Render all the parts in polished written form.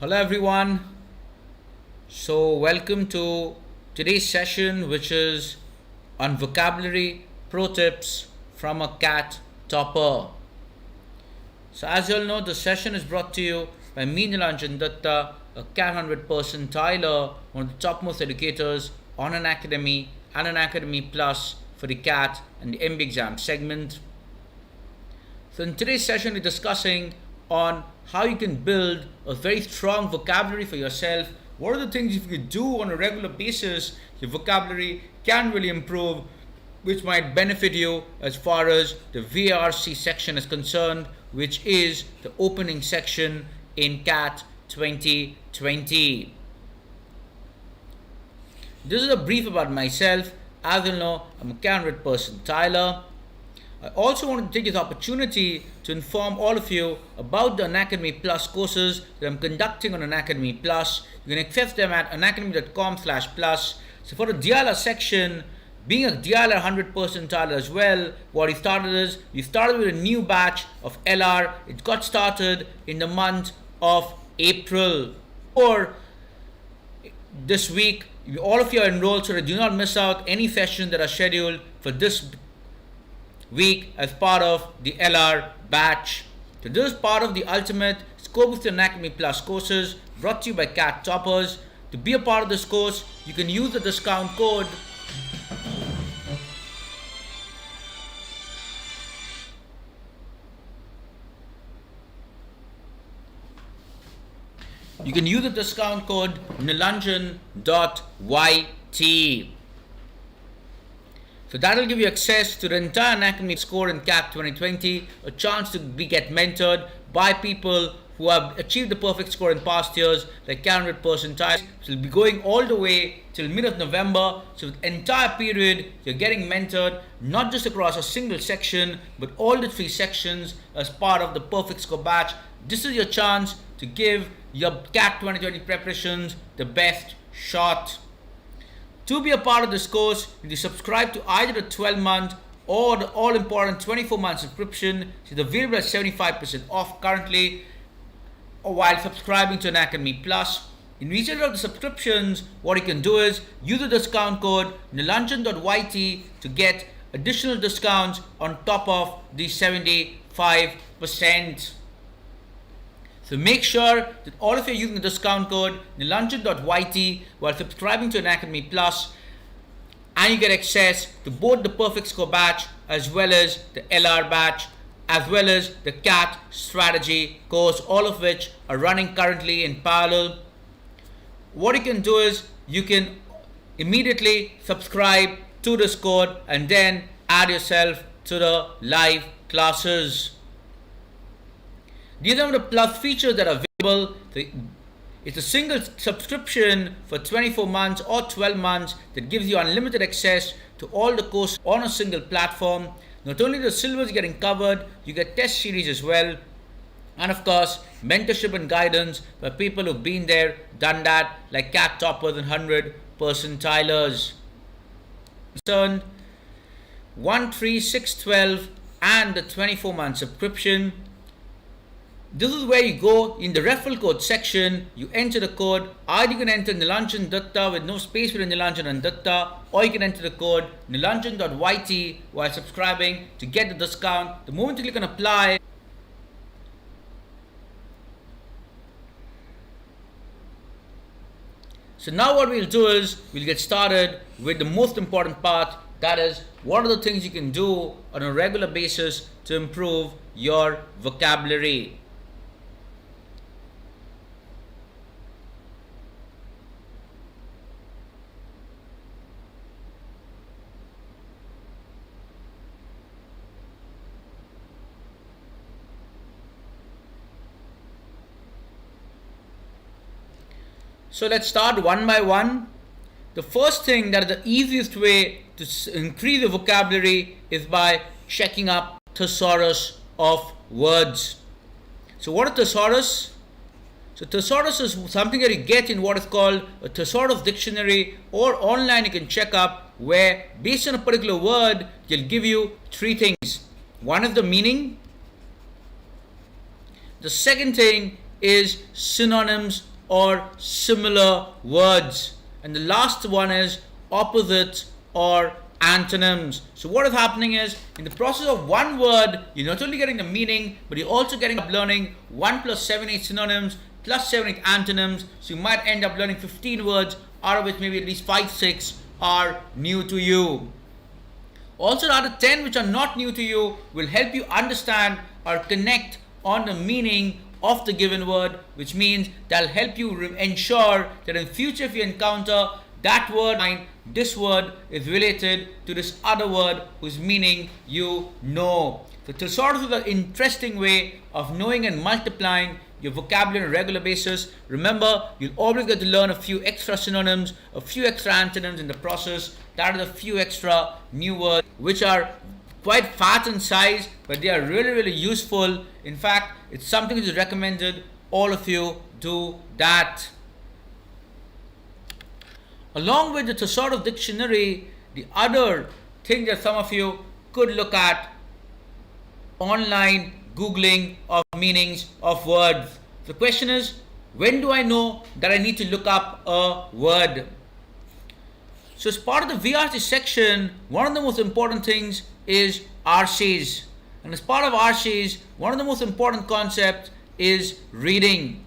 Hello everyone. Welcome to today's session, which is on vocabulary pro tips from a CAT topper. As you all know, the session is brought to you by me, Nilanjan Dutta, a CAT 100 percentiler, one of the topmost educators on Unacademy and Unacademy Plus for the CAT and the MB exam segment. So in today's session, we're discussing on how you can build a very strong vocabulary for yourself. What are the things if you do on a regular basis, your vocabulary can really improve, which might benefit you as far as the VRC section is concerned, which is the opening section in CAT 2020. This is a brief about myself. As you know, I'm a CAT 100 percentiler. I also want to take this opportunity to inform all of you about the Unacademy Plus courses that I'm conducting on Unacademy Plus. You can access them at unacademy.com/plus. So for the DLR section, being a DLR 100 percentile as well, what we started with a new batch of LR. It got started in the month of April. Or this week, all of you are enrolled so that do not miss out any sessions that are scheduled for this week as part of the LR batch. So this is part of the ultimate Scope of the Unacademy Plus courses brought to you by CAT Toppers. To be a part of this course, you can use the discount code Nilanjan Dutta. So that will give you access to the entire Unacademy score in CAT 2020, a chance to get mentored by people who have achieved the perfect score in past years, like CAT 100 percentiles. So we'll be going all the way till mid of November. So the entire period, you're getting mentored, not just across a single section, but all the 3 sections as part of the perfect score batch. This is your chance to give your CAT 2020 preparations the best shot. To be a part of this course, you subscribe to either the 12-month or the all-important 24-month subscription. It's available at 75% off currently, or while subscribing to Unacademy Plus. In each of the subscriptions, what you can do is use the discount code Nilanjan.yt to get additional discounts on top of the 75%. So make sure that all of you are using the discount code Nilanjan.yt while subscribing to Unacademy Plus, and you get access to both the perfect score batch as well as the LR batch as well as the CAT strategy course, all of which are running currently in parallel. What you can do is you can immediately subscribe to this code and then add yourself to the live classes. These are the plus features that are available. It's a single subscription for 24 months or 12 months that gives you unlimited access to all the courses on a single platform. Not only the syllabus getting covered, you get test series as well. And of course, mentorship and guidance by people who've been there, done that, like CAT Toppers and 100 percentilers. 13612 and the 24-month subscription. This is where you go in the referral code section. You enter the code. Either you can enter Nilanjan Dutta with no space between Nilanjan and Dutta, or you can enter the code Nilanjan.yt while subscribing to get the discount. The moment you click on apply, so now what we'll do is we'll get started with the most important part. That is, what are the things you can do on a regular basis to improve your vocabulary. So let's start one by one. The first thing, that is the easiest way to increase your vocabulary, is by checking up thesaurus of words. So what is thesaurus? So thesaurus is something that you get in what is called a thesaurus dictionary, or online you can check up, where based on a particular word, it'll give you 3 things. One is the meaning. The second thing is synonyms or similar words. And the last one is opposites or antonyms. So what is happening is, in the process of one word, you're not only getting the meaning, but you're also getting up learning 1 plus 7, 8 synonyms plus 7, 8 antonyms. So you might end up learning 15 words, out of which maybe at least 5, 6 are new to you. Also, the other 10 which are not new to you will help you understand or connect on the meaning of the given word, which means that'll help you ensure that in future if you encounter that word, this word is related to this other word whose meaning you know. So thesaurus is an interesting way of knowing and multiplying your vocabulary on a regular basis. Remember, you'll always get to learn a few extra synonyms, a few extra antonyms in the process. That is a few extra new words which are quite fat in size, but they are really, really useful. In fact, it's something which is recommended. All of you do that. Along with the thesaurus dictionary, the other thing that some of you could look at, online Googling of meanings of words. The question is, when do I know that I need to look up a word? So as part of the VRC section, one of the most important things is RCs. And as part of RCs, one of the most important concepts is reading.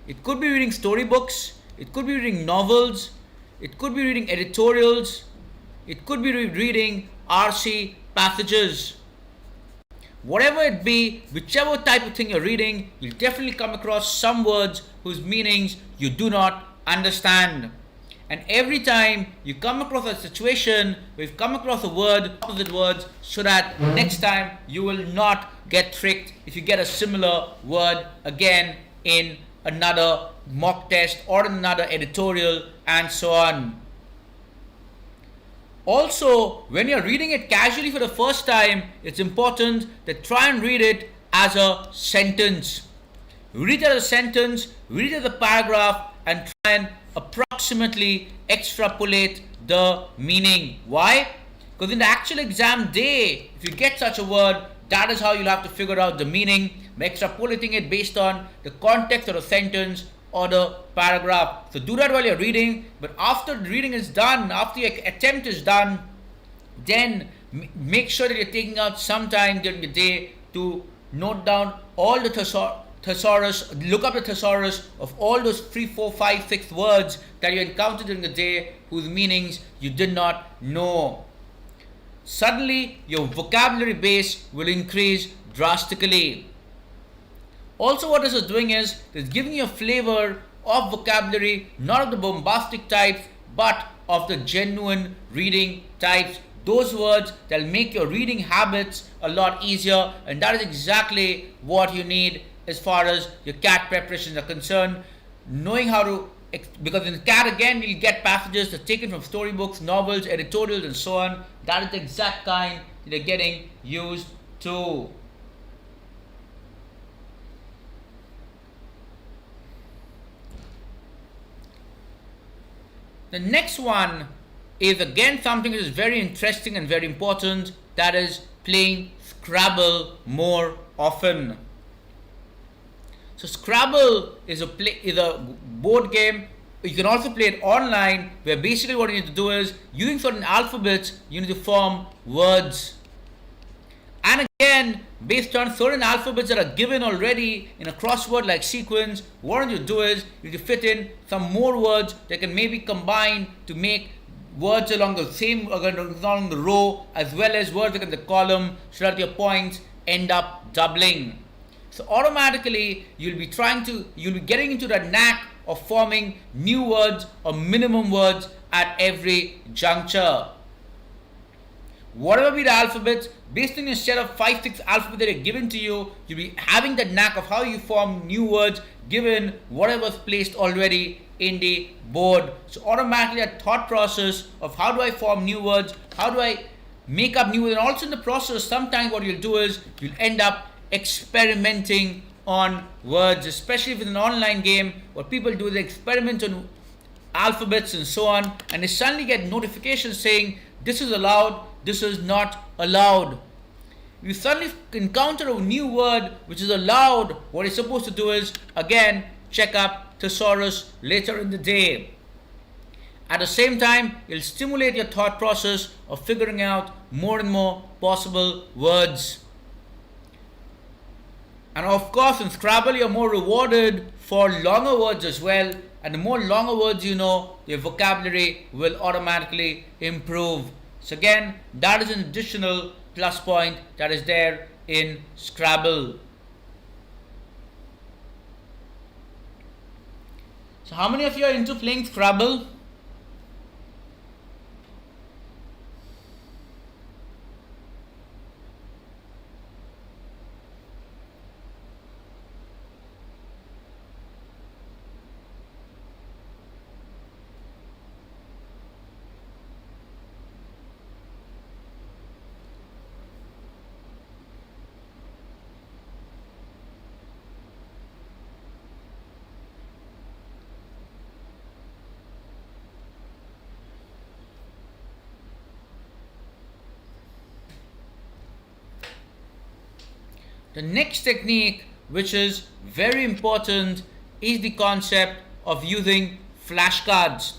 It could be reading storybooks, it could be reading novels, it could be reading editorials, it could be reading RC passages. Whatever it be, whichever type of thing you're reading, you'll definitely come across some words whose meanings you do not understand. And every time you come across a situation where you've come across a word, opposite words, so that next time you will not get tricked if you get a similar word again in another mock test or in another editorial and so on. Also, when you're reading it casually for the first time, it's important that try and read it as a sentence. Read it as a sentence, read it as a paragraph, and try and approximately extrapolate the meaning. Why? Because in the actual exam day, if you get such a word, that is how you'll have to figure out the meaning by extrapolating it based on the context of the sentence or the paragraph. So do that while you're reading, but after the reading is done, after your attempt is done, then make sure that you're taking out some time during the day to note down all the thesaurus, look up the thesaurus of all those 3, 4, 5, 6 words that you encountered during the day whose meanings you did not know. Suddenly, your vocabulary base will increase drastically. Also, what this is doing is it's giving you a flavor of vocabulary, not of the bombastic types, but of the genuine reading types. Those words that will make your reading habits a lot easier, and that is exactly what you need as far as your CAT preparations are concerned. Knowing how to, because in CAT again you'll get passages that are taken from storybooks, novels, editorials and so on. That is the exact kind that you're getting used to. The next one is again something that is very interesting and very important, that is playing Scrabble more often. So Scrabble is a board game. You can also play it online, where basically what you need to do is, using certain alphabets, you need to form words. And again, based on certain alphabets that are given already in a crossword like sequence, what you need to do is you need to fit in some more words that can maybe combine to make words along the same, along the row, as well as words in the column, so that your points end up doubling. So automatically you'll be getting into that knack of forming new words or minimum words at every juncture. Whatever be the alphabets, based on a set of 5, 6 alphabets that are given to you, you'll be having the knack of how you form new words given whatever's placed already in the board. So automatically that thought process of how do I form new words, how do I make up new words, and also in the process sometimes what you'll do is you'll end up experimenting on words, especially if it's an online game. What people do is they experiment on alphabets and so on, and they suddenly get notifications saying this is allowed, this is not allowed. you suddenly encounter a new word which is allowed, what you're supposed to do is, again, check up thesaurus later in the day. At the same time, it'll stimulate your thought process of figuring out more and more possible words. And of course, in Scrabble, you're more rewarded for longer words as well. And the more longer words you know, your vocabulary will automatically improve. So again, that is an additional plus point that is there in Scrabble. So how many of you are into playing Scrabble? The next technique, which is very important, is the concept of using flashcards.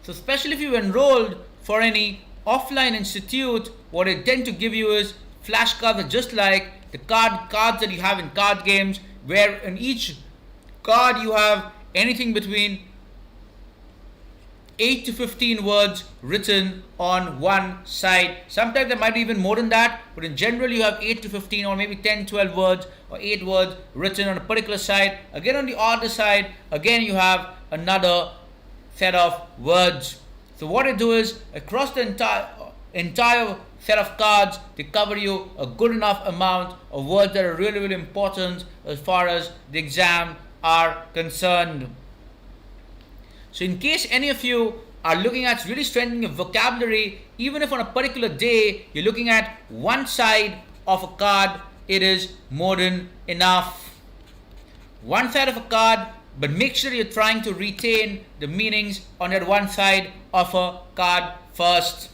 So especially if you enrolled for any offline institute, what they tend to give you is flashcards are just like the cards that you have in card games, where in each card you have anything between 8 to 15 words written on one side. Sometimes there might be even more than that, but in general you have 8 to 15 or maybe 10, 12 words or 8 words written on a particular side. Again, on the other side, again you have another set of words. So what they do is, across the entire set of cards, they cover you a good enough amount of words that are really, really important as far as the exam are concerned. So in case any of you are looking at really strengthening your vocabulary, even if on a particular day you're looking at one side of a card, it is more than enough. One side of a card, but make sure you're trying to retain the meanings on that one side of a card first.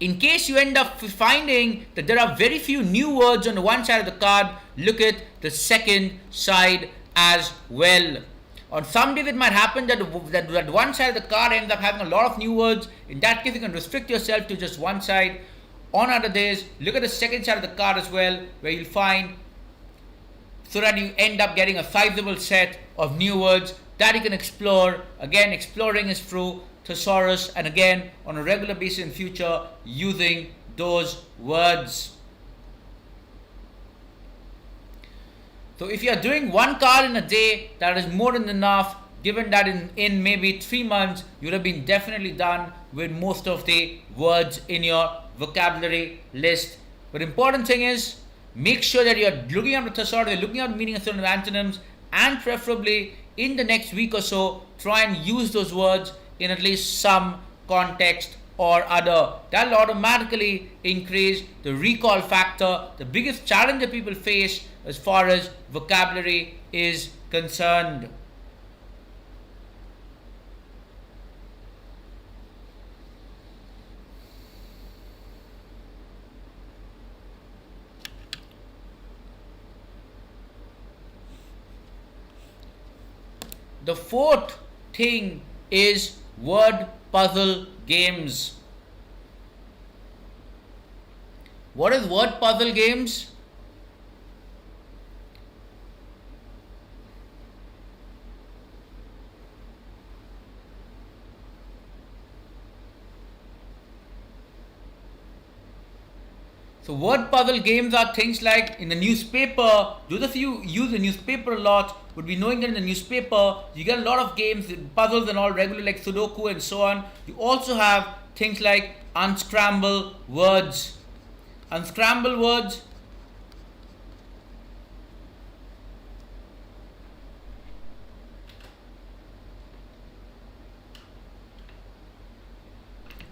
In case you end up finding that there are very few new words on the one side of the card, look at the second side as well. On some days it might happen that one side of the card ends up having a lot of new words. In that case, you can restrict yourself to just one side. On other days, look at the second side of the card as well, where you'll find, so that you end up getting a sizable set of new words that you can explore. Again, exploring is through thesaurus, and again, on a regular basis in future, using those words. So if you are doing one card in a day, that is more than enough, given that in maybe 3 months, you would have been definitely done with most of the words in your vocabulary list. But the important thing is, make sure that you are looking at the thesaurus, you're looking at the meaning of certain antonyms, and preferably in the next week or so, try and use those words in at least some context or other. That will automatically increase the recall factor, the biggest challenge that people face as far as vocabulary is concerned. The fourth thing is word puzzle games. What is word puzzle games? So word puzzle games are things like in the newspaper. Those of you who use the newspaper a lot would be knowing that in the newspaper you get a lot of games, puzzles and all regular, like Sudoku and so on. You also have things like unscramble words. Unscramble words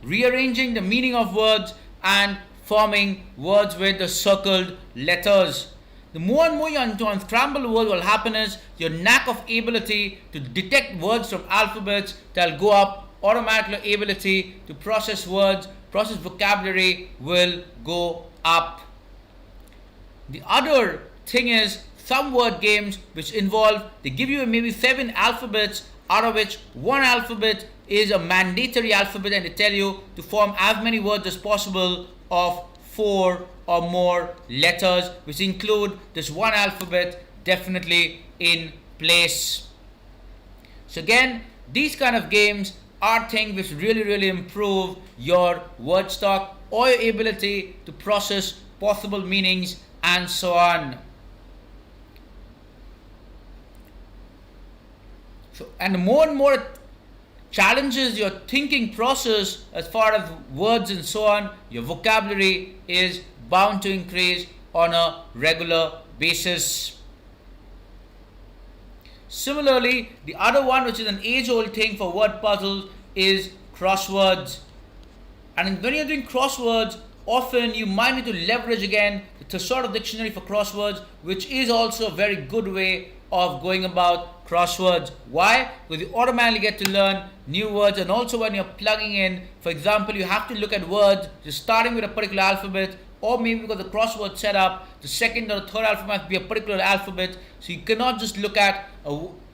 rearranging the meaning of words and forming words with the circled letters. The more and more you unscramble words, what will happen is your knack of ability to detect words from alphabets, that will go up. Automatic ability to process words, process vocabulary will go up. The other thing is some word games which involve, they give you maybe 7 alphabets, out of which one alphabet is a mandatory alphabet, and they tell you to form as many words as possible of 4 or more letters, which include this one alphabet definitely in place. So again, these kind of games are things which really improve your word stock or your ability to process possible meanings and so on. So, and more it challenges your thinking process as far as words and so on, your vocabulary is bound to increase on a regular basis. Similarly, the other one, which is an age-old thing for word puzzles, is crosswords. And when you're doing crosswords, often you might need to leverage again the thesaurus dictionary for crosswords, which is also a very good way of going about crosswords. Why? Because you automatically get to learn new words, and also when you're plugging in, for example, you have to look at words just starting with a particular alphabet, or maybe because the crossword setup, the second or the third alphabet must be a particular alphabet, so you cannot just look at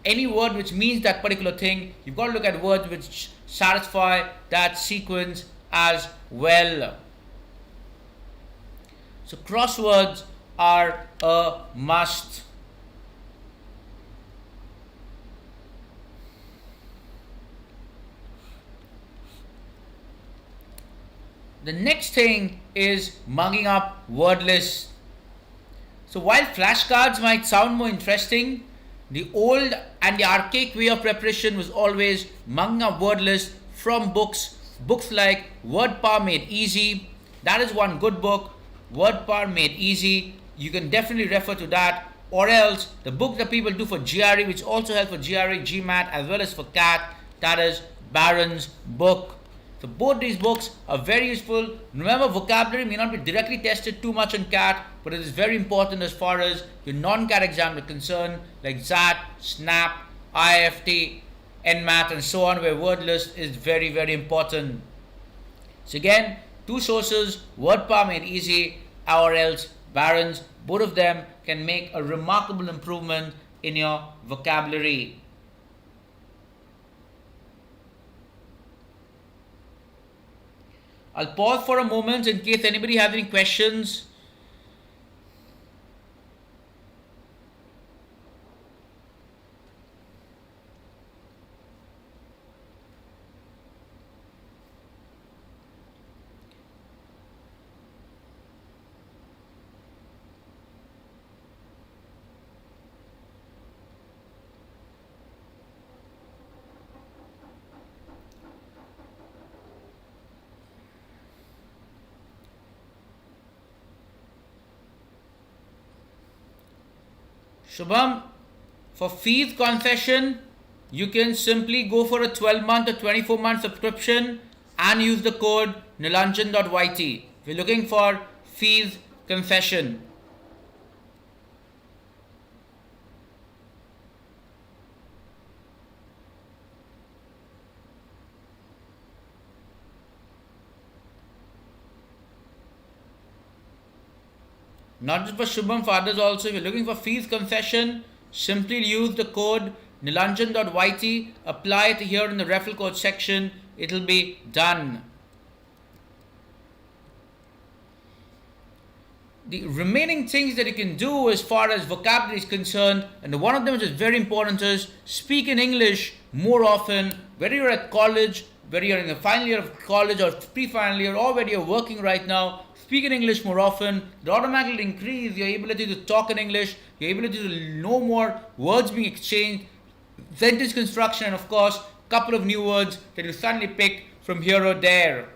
any word which means that particular thing. You've got to look at words which satisfy that sequence as well. So crosswords are a must. The next thing is mugging up word lists. So while flashcards might sound more interesting, the old and the archaic way of preparation was always mugging up word lists from books. Books like Word Power Made Easy, that is one good book. Word Power Made Easy, you can definitely refer to that. Or else the book that people do for GRE, which also helps for GRE, GMAT as well as for CAT, that is Barron's book. So both these books are very useful. Remember, vocabulary may not be directly tested too much in CAT, but it is very important as far as your non-CAT exams are concerned, like XAT, SNAP, IFT, NMAT and so on, where word list is very important. So again, two sources, Word Power Made Easy or else Barron's, both of them can make a remarkable improvement in your vocabulary. I'll pause for a moment in case anybody has any questions. Shubham, for fees concession, you can simply go for a 12-month or 24-month subscription and use the code Nilanjan.yt. If you're looking for fees concession. Not just for Shubham, for others also. If you're looking for fees concession, simply use the code Nilanjan.yt, apply it here in the referral code section, it'll be done. The remaining things that you can do as far as vocabulary is concerned, and one of them which is very important, is speak in English more often, whether you're at college, whether you're in the final year of college or pre-final year, or whether you're working right now. Speak in English more often. It automatically increase your ability to talk in English, your ability to know more words being exchanged, sentence construction, and of course, a couple of new words that you suddenly pick from here or there.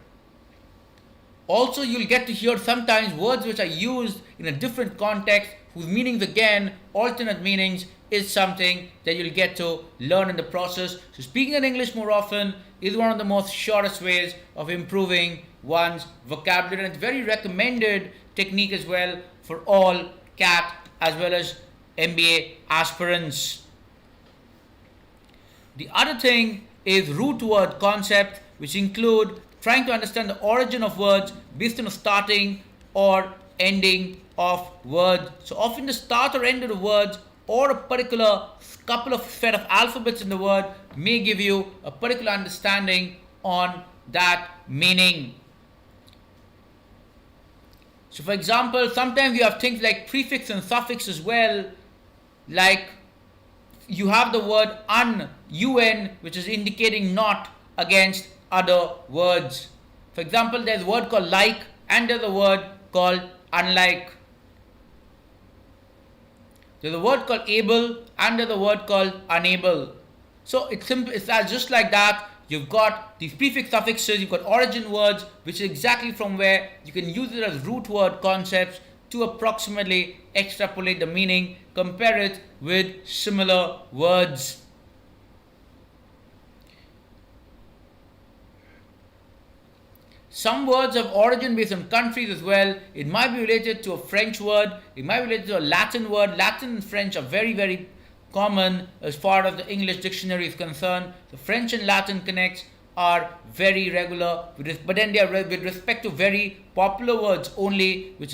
Also, you'll get to hear sometimes words which are used in a different context, whose meanings again, alternate meanings, is something that you'll get to learn in the process. So speaking in English more often is one of the most surest ways of improving one's vocabulary, and it's very recommended technique as well for all CAT as well as MBA aspirants. The other thing is root word concept, which include trying to understand the origin of words based on a starting or ending of words. So often the start or end of the words or a particular couple of set of alphabets in the word may give you a particular understanding on that meaning. So for example, sometimes you have things like prefix and suffix as well, like you have the word un, which is indicating not against other words. For example, there's a word called like and there's a word called unlike. There's a word called able and there's a word called unable. So it's simple, it's just like that. You've got these prefix suffixes, you've got origin words, which is exactly from where you can use it as root word concepts to approximately extrapolate the meaning, compare it with similar words. Some words have origin based on countries as well. It might be related to a French word, it might be related to a Latin word. Latin and French are very, very common as far as the English dictionary is concerned. The French and Latin connects are very regular, but then they are with respect to very popular words only, which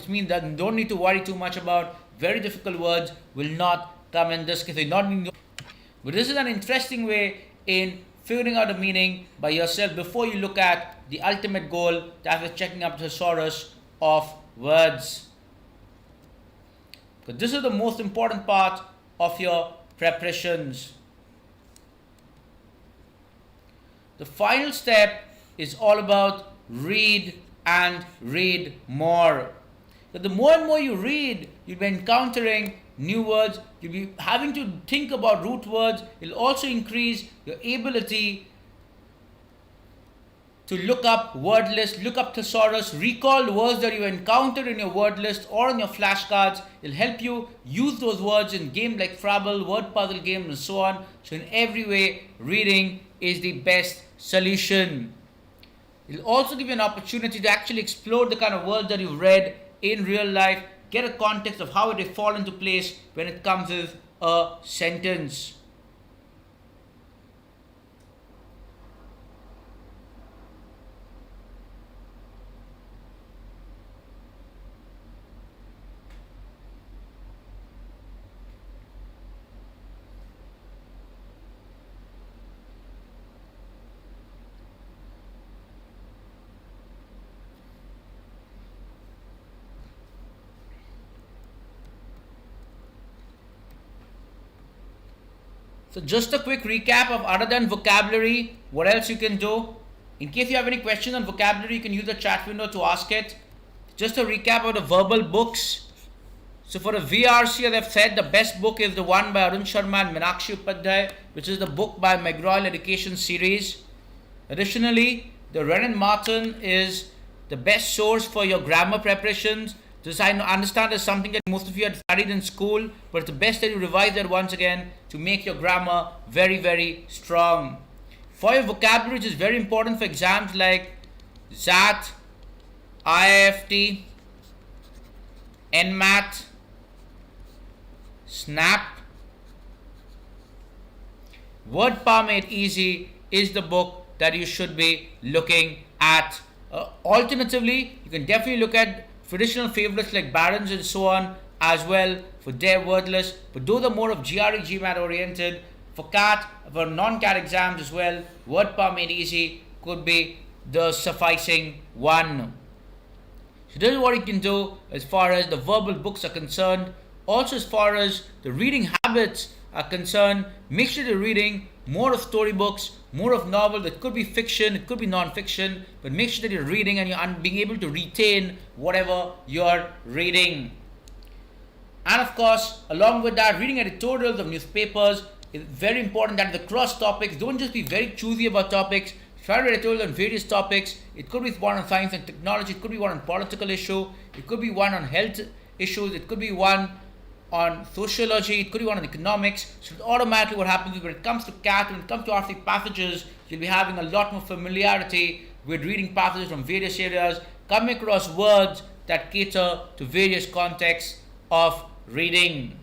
means that you don't need to worry too much about very difficult words will not come in this case. But this is an interesting way in figuring out the meaning by yourself before you look at the ultimate goal, that is checking up the thesaurus of words. Because this is the most important part of your preparations. The final step is all about read and read more. But the more and more you read, you'll be encountering new words, you'll be having to think about root words. It'll also increase your ability to look up word list, look up thesaurus, recall the words that you encountered in your word list or in your flashcards. It'll help you use those words in games like Frabble, word puzzle games and so on. So in every way, reading is the best solution. It'll also give you an opportunity to actually explore the kind of words that you've read in real life, get a context of how they fall into place when it comes with a sentence. So just a quick recap of other than vocabulary, what else you can do. In case you have any questions on vocabulary, you can use the chat window to ask it. Just a recap of the verbal books. So for the VRC, as I've said, the best book is the one by Arun Sharma and Meenakshi Upadhyay, which is the book by McGraw Education series. Additionally, the Wren and Martin is the best source for your grammar preparations. This I understand is something that most of you had studied in school, but it's the best that you revise that once again to make your grammar very, very strong. For your vocabulary, which is very important for exams like XAT, IIFT, NMAT, SNAP, Word Power Made Easy is the book that you should be looking at. Alternatively, you can definitely look at traditional favorites like Barron's and so on as well for their word list, but those are more of GRE, GMAT oriented. For CAT, for non-CAT exams as well, Word Power Made Easy could be the sufficing one. So this is what you can do as far as the verbal books are concerned. Also as far as the reading habits are concerned, make sure you're reading more of storybooks, more of novels. It could be fiction, it could be non-fiction, but make sure that you're reading and you're being able to retain whatever you're reading. And of course, along with that, reading editorials of newspapers is very important. That the cross topics, don't just be very choosy about topics. Try to read editorials on various topics. It could be one on science and technology, it could be one on political issue, it could be one on health issues, it could be one on sociology, it could be one on economics. So automatically what happens is when it comes to CAT, when it comes to RC passages, you'll be having a lot more familiarity with reading passages from various areas, coming across words that cater to various contexts of reading.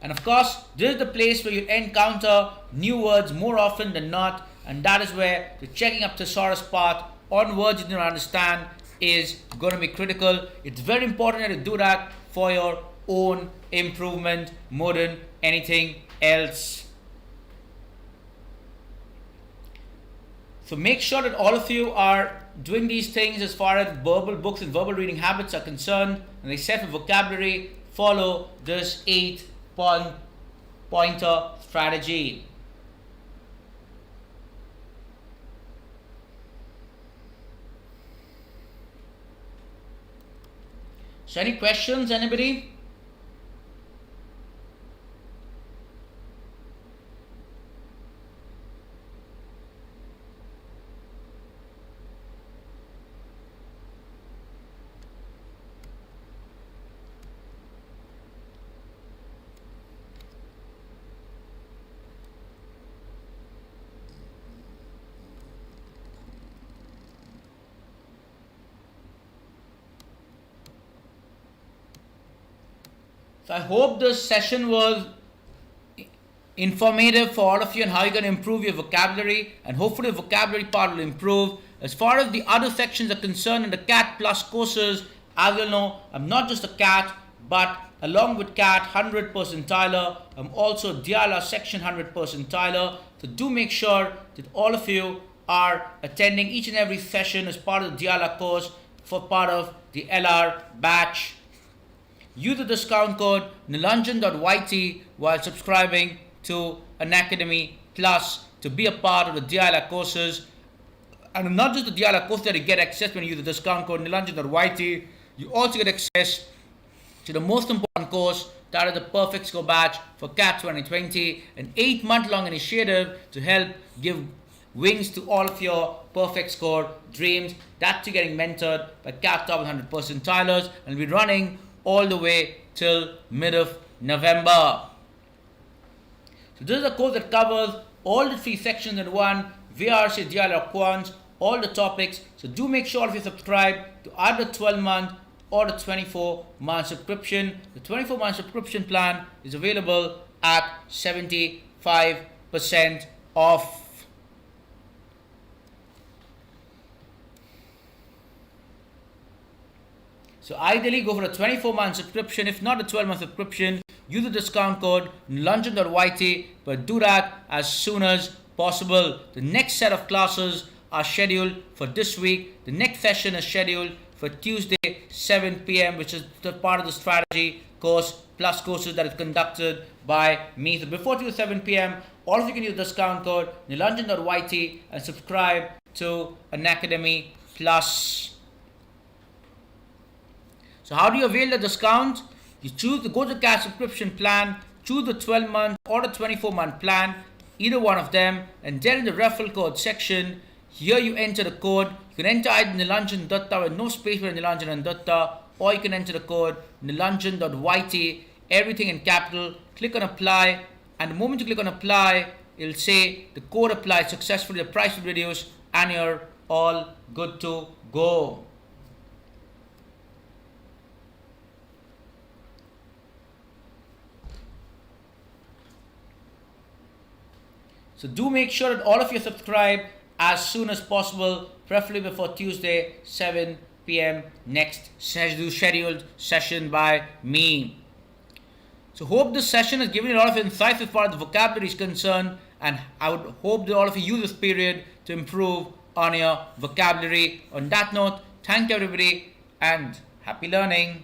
And of course, this is the place where you encounter new words more often than not, and that is where the checking up thesaurus part on words you don't understand is going to be critical. It's very important to do that for your own improvement more than anything else. So make sure that all of you are doing these things as far as verbal books and verbal reading habits are concerned. And except for vocabulary, follow this 8-pointer strategy. So any questions, anybody? So I hope this session was informative for all of you on how you're going to improve your vocabulary, and hopefully the vocabulary part will improve. As far as the other sections are concerned in the CAT Plus courses, as you'll know, I'm not just a CAT, but along with CAT 100 percentiler, I'm also DIALA section 100 percentiler. So do make sure that all of you are attending each and every session as part of the DIALA course for part of the LR batch. Use the discount code Nilanjan.yt while subscribing to Unacademy Plus to be a part of the DIALA courses. And not just the DIALA course that you get access when you use the discount code Nilanjan.yt, you also get access to the most important course, that is the Perfect Score Batch for CAT 2020, an 8-month-long initiative to help give wings to all of your perfect score dreams. That's you getting mentored by CAT Top 100 percentilers, and we're running all the way till mid of November. So this is a course that covers all the 3 sections in one, VRC, DIALA, Quants, all the topics. So do make sure if you subscribe to either 12-month or the 24-month subscription. The 24-month subscription plan is available at 75% off. So ideally go for a 24-month subscription. If not a 12-month subscription, use the discount code Nilanjan.yt, but do that as soon as possible. The next set of classes are scheduled for this week. The next session is scheduled for Tuesday 7 p.m. which is the part of the strategy course plus courses that is conducted by me. So before Tuesday 7 p.m. all of you can use the discount code Nilanjan.yt and subscribe to Unacademy Plus. So how do you avail the discount? You choose the go to CAT subscription plan, choose the 12-month or the 24-month plan, either one of them, and then in the referral code section, here you enter the code. You can enter either Nilanjan Dutta with no space for Nilanjan and Dutta, or you can enter the code Nilanjan.yt, everything in capital. Click on apply, and the moment you click on apply, it'll say the code applied successfully, the price will reduce, and you're all good to go. So do make sure that all of you subscribe as soon as possible, preferably before Tuesday 7 p.m. next scheduled session by me. So hope this session has given you a lot of insights as far as the vocabulary is concerned, and I would hope that all of you use this period to improve on your vocabulary. On that note, thank you everybody and happy learning.